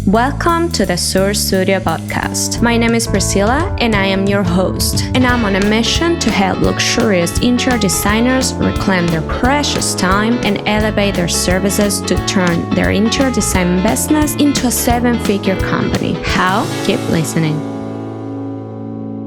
Welcome to the Source Studio podcast. My name is Priscilla and I am your host. And I'm on a mission to help luxurious interior designers reclaim their precious time and elevate their services to turn their interior design business into a 7-figure company. How? Keep listening.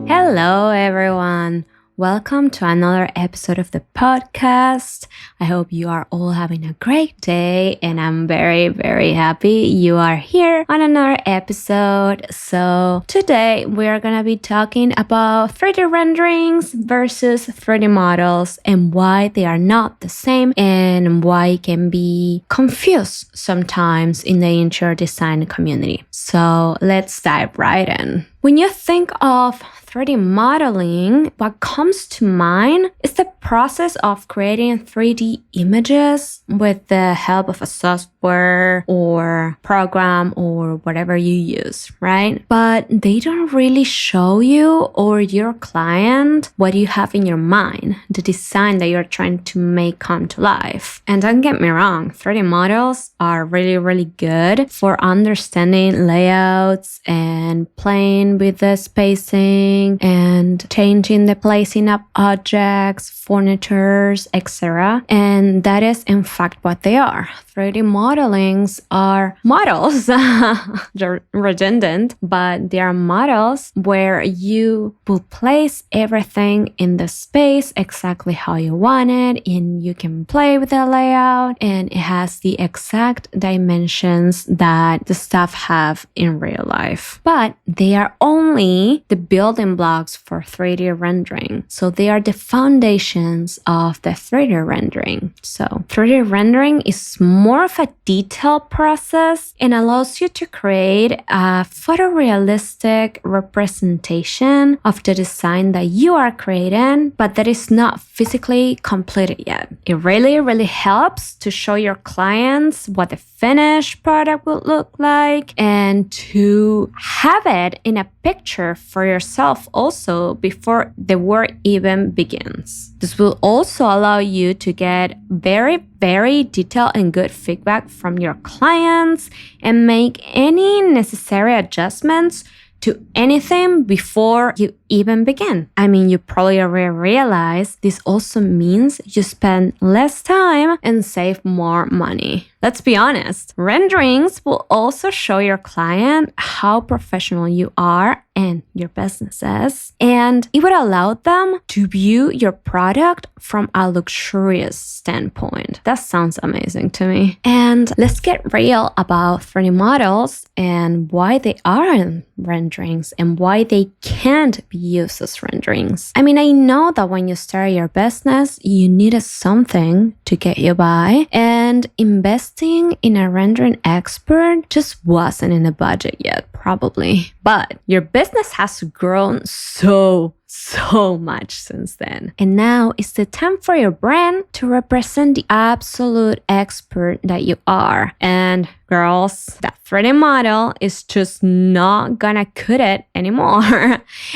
Hello, everyone. Welcome to another episode of the podcast. I hope you are all having a great day and I'm very, very happy you are here on another episode. So today we are going to be talking about 3D renderings versus 3D models and why they are not the same and why it can be confused sometimes in the interior design community. So let's dive right in. When you think of 3D modeling, what comes to mind is the process of creating 3D images with the help of a software or program or whatever you use, right? But they don't really show you or your client what you have in your mind, the design that you're trying to make come to life. And don't get me wrong, 3D models are really, really good for understanding layouts and playing with the spacing and changing the placing of objects, furnitures, etc. And that is in fact what they are. 3D modelings are models. They're redundant, but they are models where you will place everything in the space exactly how you want it, and you can play with the layout, and it has the exact dimensions that the stuff have in real life. But they are only the building blocks for 3D rendering. So they are the foundations of the 3D rendering. So 3D rendering is more of a detailed process and allows you to create a photorealistic representation of the design that you are creating, but that is not physically completed yet. It really, really helps to show your clients what the finished product would look like and to have it in a picture for yourself also before the work even begins. This will also allow you to get very, very detailed and good feedback from your clients and make any necessary adjustments to anything before you even begin. I mean, you probably already realize this also means you spend less time and save more money. Let's be honest, renderings will also show your client how professional you are and your business is, and it would allow them to view your product from a luxurious standpoint. That sounds amazing to me. And let's get real about 3D models and why they aren't renderings and why they can't be used as renderings. I mean, I know that when you start your business, you needed something to get you by, and investing in a rendering expert just wasn't in the budget yet, probably. But your business has grown so much since then. And now it's the time for your brand to represent the absolute expert that you are. And girls, that 3D model is just not gonna cut it anymore.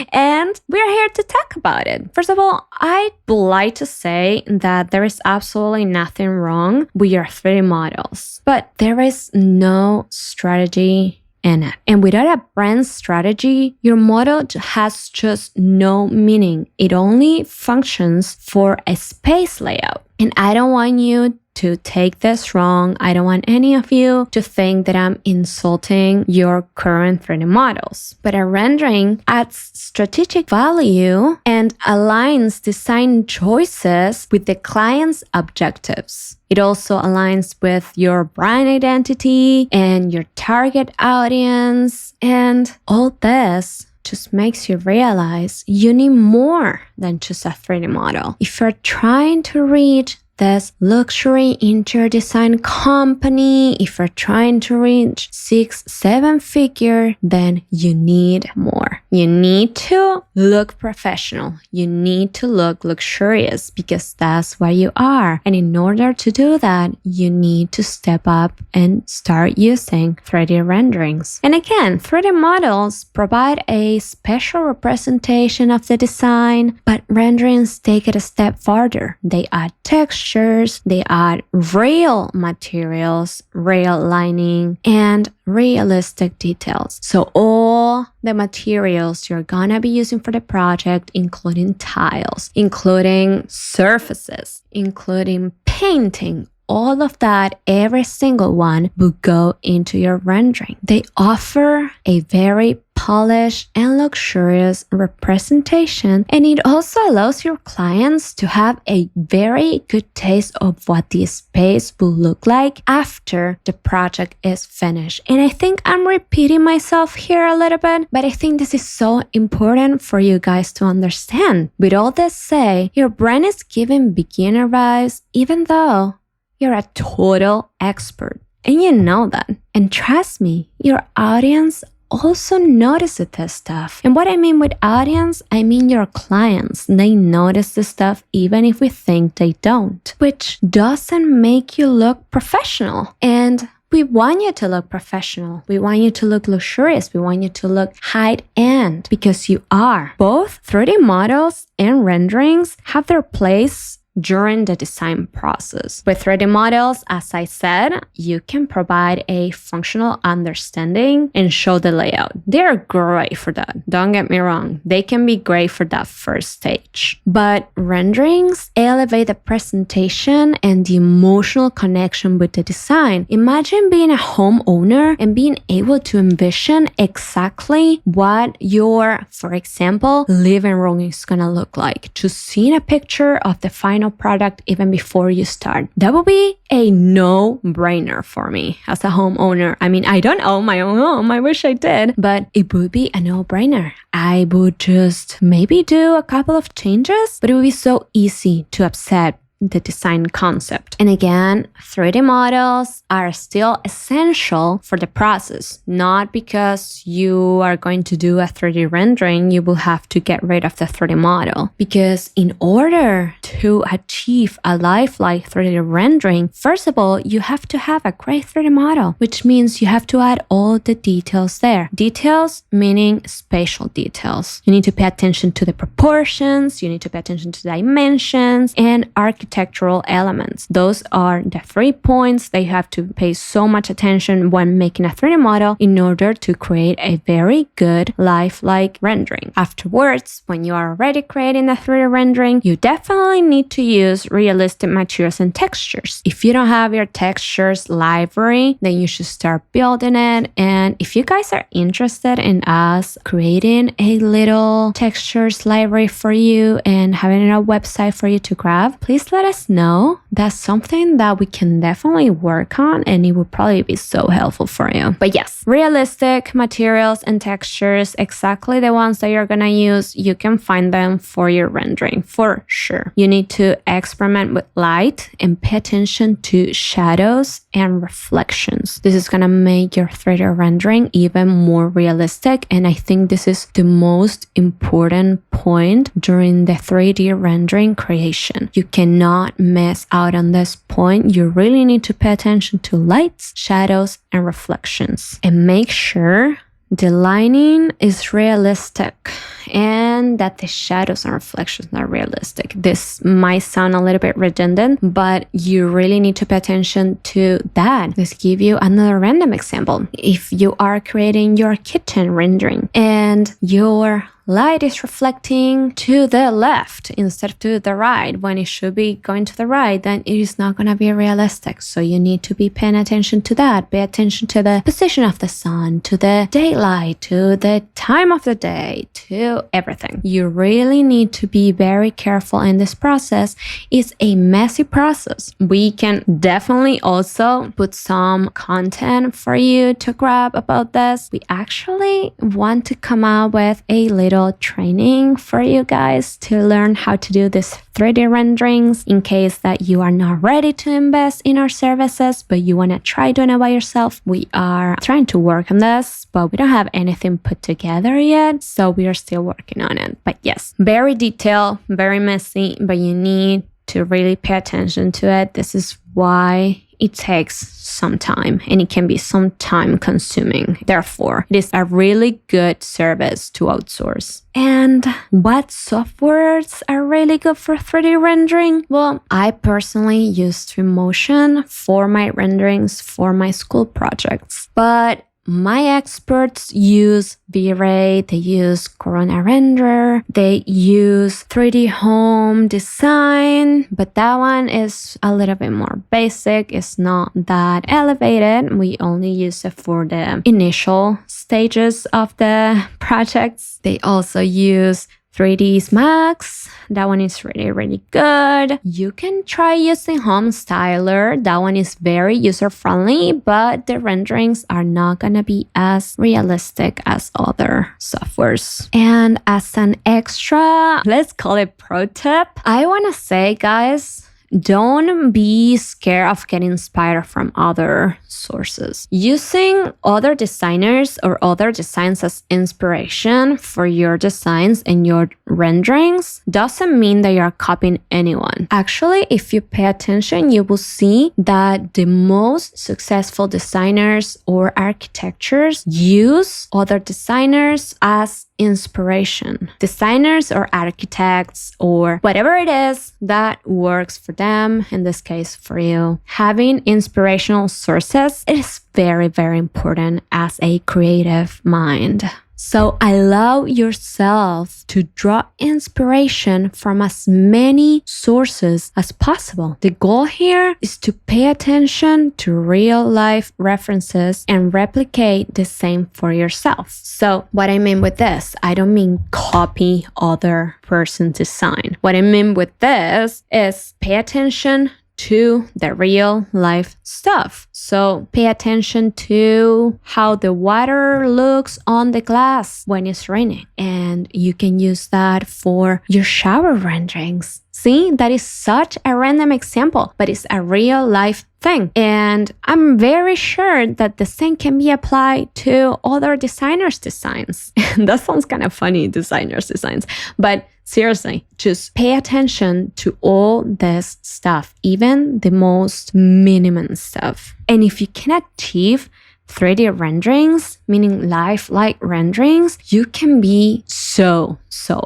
And we're here to talk about it. First of all, I'd like to say that there is absolutely nothing wrong with your 3D models, but there is no strategy in it. And without a brand strategy, your model has just no meaning. It only functions for a space layout. And I don't want you to take this wrong. I don't want any of you to think that I'm insulting your current 3D models. But a rendering adds strategic value and aligns design choices with the client's objectives. It also aligns with your brand identity and your target audience. And all this just makes you realize you need more than just a 3D model. If you're trying to reach this luxury interior design company, if you're trying to reach 6-7 figure, then you need more. You need to look professional. You need to look luxurious because that's what you are. And in order to do that, you need to step up and start using 3D renderings. And again, 3D models provide a special representation of the design, but renderings take it a step farther. They add texture, textures, they add real materials, real lining, and realistic details. So all the materials you're gonna be using for the project, including tiles, including surfaces, including painting, all of that, every single one will go into your rendering. They offer a very polished and luxurious representation, and it also allows your clients to have a very good taste of what the space will look like after the project is finished. And I think I'm repeating myself here a little bit, but I think this is so important for you guys to understand. With all this said, your brand is giving beginner vibes even though you're a total expert, and you know that. And trust me, your audience also notices this stuff. And what I mean with audience, I mean your clients. They notice this stuff even if we think they don't, which doesn't make you look professional. And we want you to look professional. We want you to look luxurious. We want you to look high-end because you are. Both 3D models and renderings have their place during the design process. With 3D models, as I said, you can provide a functional understanding and show the layout. They're great for that. Don't get me wrong. They can be great for that first stage. But renderings elevate the presentation and the emotional connection with the design. Imagine being a homeowner and being able to envision exactly what your, for example, living room is gonna look like. Just seeing a picture of the final product even before you start. That would be a no-brainer for me as a homeowner. I mean, I don't own my own home. I wish I did, but it would be a no-brainer. I would just maybe do a couple of changes, but it would be so easy to upset the design concept. And again, 3D models are still essential for the process. Not because you are going to do a 3D rendering, you will have to get rid of the 3D model. Because in order to achieve a lifelike 3D rendering, first of all, you have to have a great 3D model, which means you have to add all the details there. Details meaning spatial details. You need to pay attention to the proportions, you need to pay attention to dimensions, and architectural elements. Those are the 3 points that you have to pay so much attention when making a 3D model in order to create a very good lifelike rendering. Afterwards, when you are already creating a 3D rendering, you definitely need to use realistic materials and textures. If you don't have your textures library, then you should start building it. And if you guys are interested in us creating a little textures library for you and having a website for you to grab, please let us know. That's something that we can definitely work on, and it would probably be so helpful for you. But yes, realistic materials and textures, exactly the ones that you're gonna use, you can find them for your rendering for sure. You need to experiment with light and pay attention to shadows and reflections. This is gonna make your 3D rendering even more realistic, and I think this is the most important point during the 3D rendering creation. You cannot miss out on this point. You really need to pay attention to lights, shadows, and reflections, and make sure the lining is realistic and that the shadows and reflections are realistic. This might sound a little bit redundant, but you really need to pay attention to that. Let's give you another random example. If you are creating your kitchen rendering and your light is reflecting to the left instead of to the right when it should be going to the right, then it is not going to be realistic. So you need to be paying attention to that. Pay attention to the position of the sun, to the daylight, to the time of the day, to everything. You really need to be very careful in this process. It's a messy process. We can definitely also put some content for you to grab about this. We actually want to come out with a little training for you guys to learn how to do this 3D renderings in case that you are not ready to invest in our services, but you want to try doing it by yourself. We are trying to work on this, but we don't have anything put together yet, so we are still working on it. But yes, very detailed, very messy, but you need to really pay attention to it. This is why it takes some time and it can be some time consuming. Therefore, it is a really good service to outsource. And what softwares are really good for 3D rendering? Well, I personally use Twinmotion for my renderings for my school projects, but my experts use V-Ray, they use Corona Render, they use 3D Home Design, but that one is a little bit more basic. It's not that elevated. We only use it for the initial stages of the projects. They also use 3ds Max. That one is really, really good. You can try using Homestyler. That one is very user-friendly, but the renderings are not gonna be as realistic as other softwares. And as an extra, let's call it pro tip, I wanna say, guys, don't be scared of getting inspired from other sources. Using other designers or other designs as inspiration for your designs and your renderings doesn't mean that you're copying anyone. Actually, if you pay attention, you will see that the most successful designers or architectures use other designers as inspiration. Designers or architects or whatever it is that works for them, in this case for you. Having inspirational sources is very, very important as a creative mind. So allow yourself to draw inspiration from as many sources as possible. The goal here is to pay attention to real life references and replicate the same for yourself. So what I mean with this, I don't mean copy other person's design. What I mean with this is pay attention to the real life stuff. So pay attention to how the water looks on the glass when it's raining. And you can use that for your shower renderings. See, that is such a random example, but it's a real life thing. And I'm very sure that the same can be applied to other designers' designs. That sounds kind of funny, designers' designs. But seriously, just pay attention to all this stuff, even the most minimum stuff. And if you can achieve 3D renderings, meaning lifelike renderings, you can be so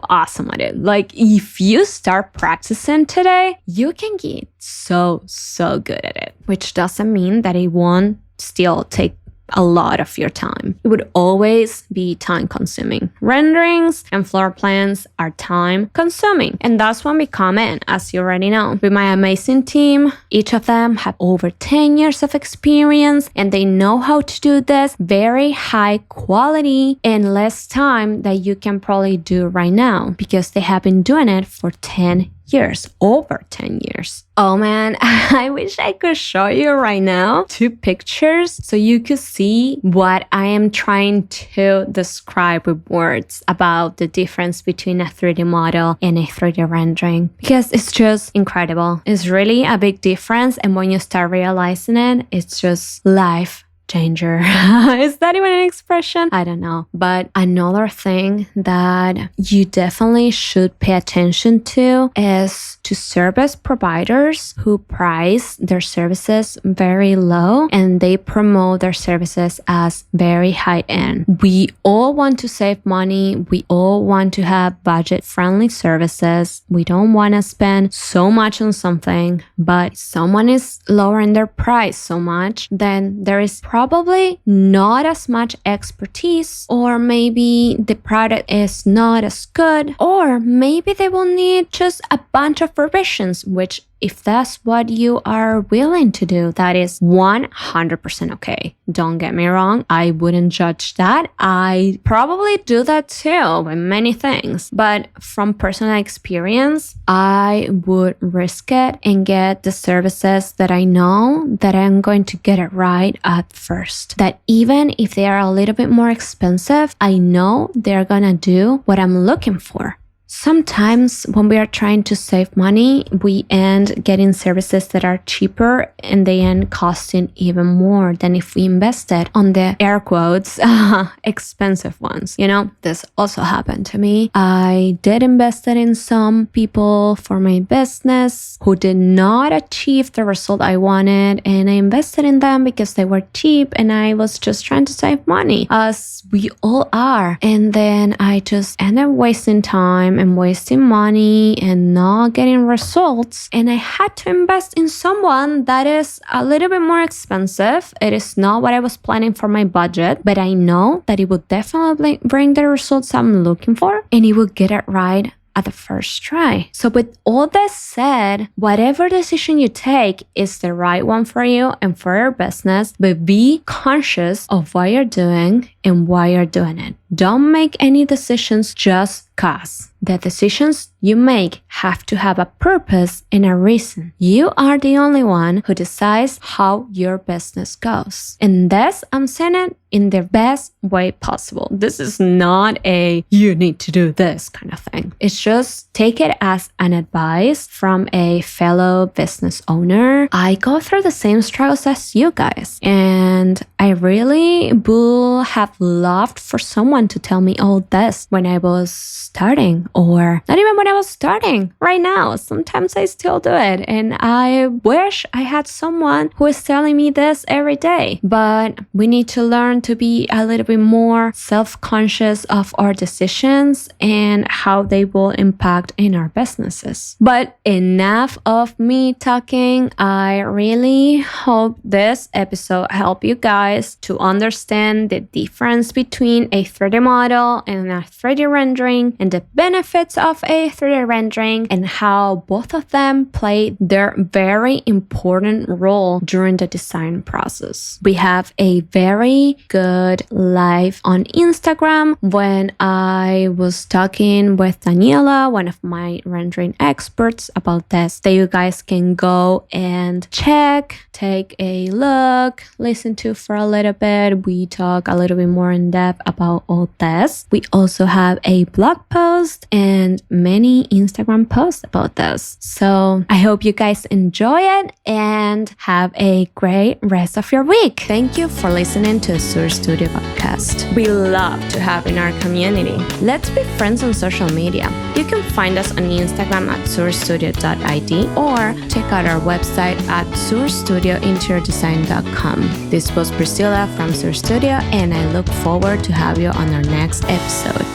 awesome at it. Like if you start practicing today, you can get so good at it, which doesn't mean that it won't still take a lot of your time. It would always be time consuming. Renderings and floor plans are time consuming. And that's when we come in, as you already know. With my amazing team, each of them have over 10 years of experience and they know how to do this very high quality in less time that you can probably do right now because they have been doing it for 10 years, over 10 years. Oh man, I wish I could show you right now 2 pictures so you could see what I am trying to describe with words about the difference between a 3D model and a 3D rendering, because it's just incredible. It's really a big difference, and when you start realizing it, it's just life changer. Is that even an expression? I don't know. But another thing that you definitely should pay attention to is to service providers who price their services very low and they promote their services as very high end. We all want to save money. We all want to have budget-friendly services. We don't want to spend so much on something, but if someone is lowering their price so much, then there is probably not as much expertise, or maybe the product is not as good, or maybe they will need just a bunch of revisions, which if that's what you are willing to do, that is 100% okay. Don't get me wrong, I wouldn't judge that. I probably do that too with many things. But from personal experience, I would risk it and get the services that I know that I'm going to get it right at first. That even if they are a little bit more expensive, I know they're gonna do what I'm looking for. sometimes when we are trying to save money, we end getting services that are cheaper and they end costing even more than if we invested on the air quotes expensive ones. This also happened to me. I did invest in some people for my business who did not achieve the result I wanted, and I invested in them because they were cheap and I was just trying to save money, as we all are. And then I just ended up wasting time and wasting money and not getting results. And I had to invest in someone that is a little bit more expensive. It is not what I was planning for my budget, but I know that it will definitely bring the results I'm looking for, and it will get it right at the first try. So with all that said, whatever decision you take is the right one for you and for your business, but be conscious of what you're doing and why you're doing it. Don't make any decisions just cause. The decisions you make have to have a purpose and a reason. You are the only one who decides how your business goes. And this, I'm saying it in the best way possible. This is not a you need to do this kind of thing. It's just take it as an advice from a fellow business owner. I go through the same struggles as you guys, and I really would have loved for someone to tell me all this when I was starting, or not even when I was starting, right now. Sometimes I still do it, and I wish I had someone who is telling me this every day. But we need to learn to be a little bit more self-conscious of our decisions and how they will impact in our businesses. But enough of me talking. I really hope this episode helped you guys to understand the difference between a 3D model and a 3D rendering, and the benefits of a 3D rendering, and how both of them play their very important role during the design process. We have a very good live on Instagram when I was talking with Daniela, one of my rendering experts, about this, that you guys can go and check, take a look, listen to for a little bit. We talk a little bit more in depth about all this. We also have a blog post and many Instagram posts about this. So I hope you guys enjoy it and have a great rest of your week. Thank you for listening to the Sur Studio podcast. We love to have in our community. Let's be friends on social media. You can find us on Instagram at surstudio.id or check out our website at surstudiointeriordesign.com. This was Priscilla from Sur Studio, and I look forward to have you on our next episode.